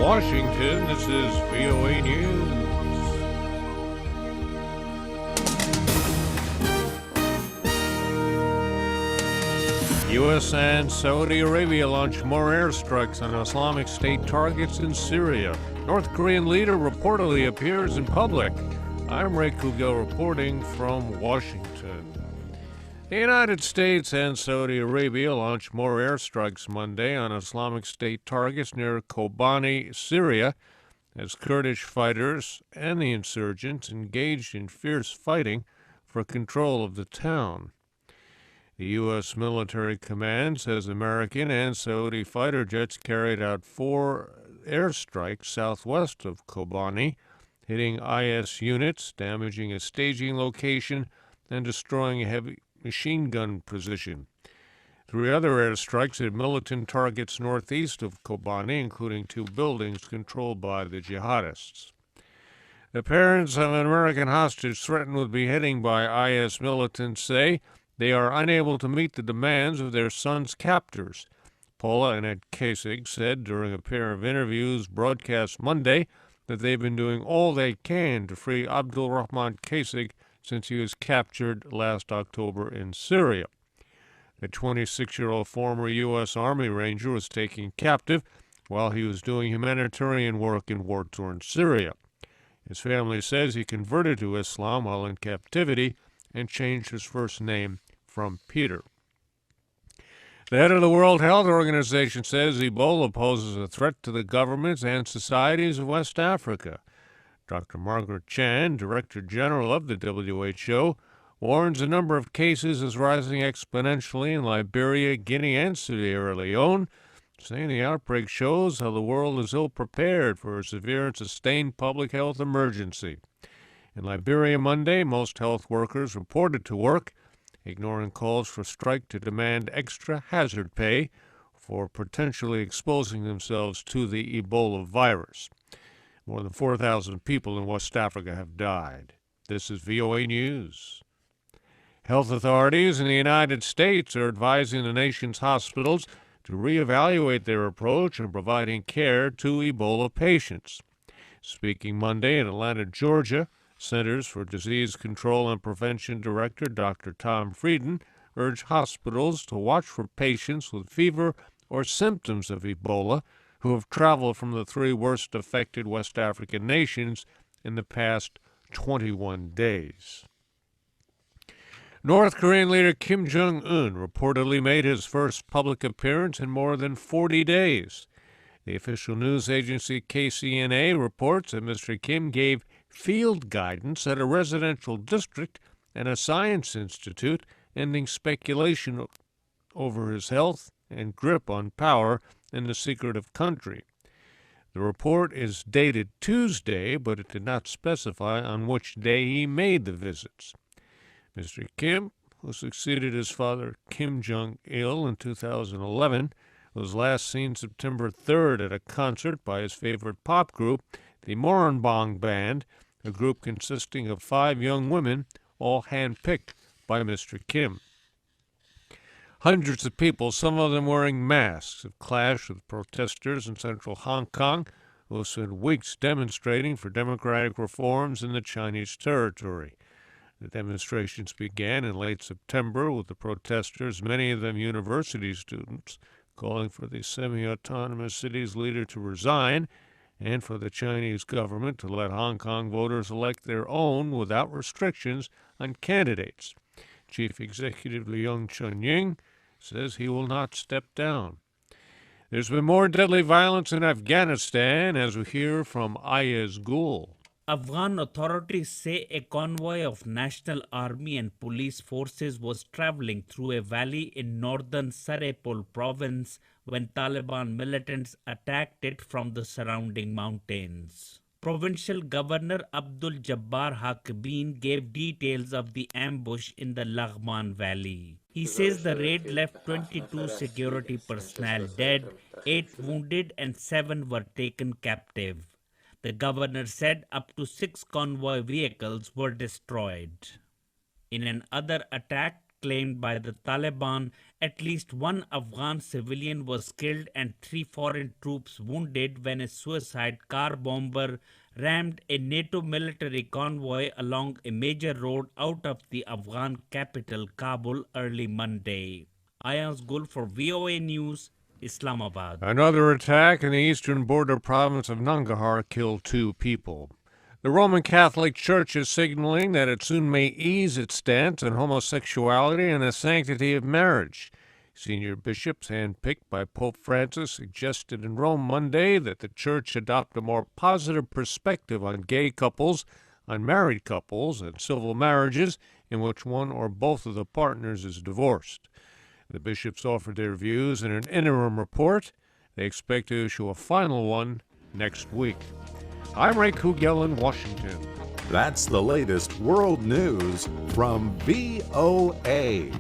Washington, this is VOA News. U.S. and Saudi Arabia launch more airstrikes on Islamic State targets in Syria. North Korean leader reportedly appears in public. I'm Ray Kouguell reporting from Washington. The United States and Saudi Arabia launched more airstrikes Monday on Islamic State targets near Kobani, Syria, as Kurdish fighters and the insurgents engaged in fierce fighting for control of the town. The U.S. military command says American and Saudi fighter jets carried out 4 airstrikes southwest of Kobani, hitting IS units, damaging a staging location, and destroying a heavy machine gun position. 3 other airstrikes hit militant targets northeast of Kobani, including 2 buildings controlled by the jihadists. The parents of an American hostage threatened with beheading by IS militants say they are unable to meet the demands of their son's captors. Paula and Ed Kasich said during a pair of interviews broadcast Monday that they've been doing all they can to free Abdul Kasich since he was captured last October in Syria. The 26-year-old former U.S. Army Ranger was taken captive while he was doing humanitarian work in war-torn Syria. His family says he converted to Islam while in captivity and changed his first name from Peter. The head of the World Health Organization says Ebola poses a threat to the governments and societies of West Africa. Dr. Margaret Chan, Director General of the WHO, warns the number of cases is rising exponentially in Liberia, Guinea and Sierra Leone, saying the outbreak shows how the world is ill-prepared for a severe and sustained public health emergency. In Liberia Monday, most health workers reported to work, ignoring calls for strike to demand extra hazard pay for potentially exposing themselves to the Ebola virus. More than 4,000 people in West Africa have died. This is VOA News. Health authorities in the United States are advising the nation's hospitals to reevaluate their approach in providing care to Ebola patients. Speaking Monday in Atlanta, Georgia, Centers for Disease Control and Prevention Director Dr. Tom Frieden urged hospitals to watch for patients with fever or symptoms of Ebola who have traveled from the 3 worst affected West African nations in the past 21 days. North Korean leader Kim Jong-un reportedly made his first public appearance in more than 40 days. The official news agency KCNA reports that Mr. Kim gave field guidance at a residential district and a science institute, ending speculation over his health and grip on power in the secretive country. The report is dated Tuesday, but it did not specify on which day he made the visits. Mr. Kim, who succeeded his father Kim Jong-il in 2011, was last seen September 3rd at a concert by his favorite pop group, the Moranbong Band, a group consisting of 5 young women, all handpicked by Mr. Kim. Hundreds of people, some of them wearing masks, have clashed with protesters in central Hong Kong who have spent weeks demonstrating for democratic reforms in the Chinese territory. The demonstrations began in late September with the protesters, many of them university students, calling for the semi-autonomous city's leader to resign and for the Chinese government to let Hong Kong voters elect their own without restrictions on candidates. Chief Executive Leung Chun-ying says he will not step down. There's been more deadly violence in Afghanistan, as we hear from Ray Kouguell. Afghan authorities say a convoy of National Army and police forces was traveling through a valley in northern Sar-e-Pul province when Taliban militants attacked it from the surrounding mountains. Provincial Governor Abdul Jabar Haqbeen gave details of the ambush in the Laghman Valley. He says the raid left 22 security personnel dead, 8 wounded and 7 were taken captive. The governor said up to 6 convoy vehicles were destroyed. In another attack, claimed by the Taliban. At least one Afghan civilian was killed and 3 foreign troops wounded when a suicide car bomber rammed a NATO military convoy along a major road out of the Afghan capital Kabul early Monday. Ayaz Gul for VOA News, Islamabad. Another attack in the eastern border province of Nangarhar killed 2 people. The Roman Catholic Church is signaling that it soon may ease its stance on homosexuality and the sanctity of marriage. Senior bishops, handpicked by Pope Francis, suggested in Rome Monday that the Church adopt a more positive perspective on gay couples, unmarried couples, and civil marriages in which one or both of the partners is divorced. The bishops offered their views in an interim report. They expect to issue a final one next week. I'm Ray Kouguell in Washington. That's the latest world news from VOA.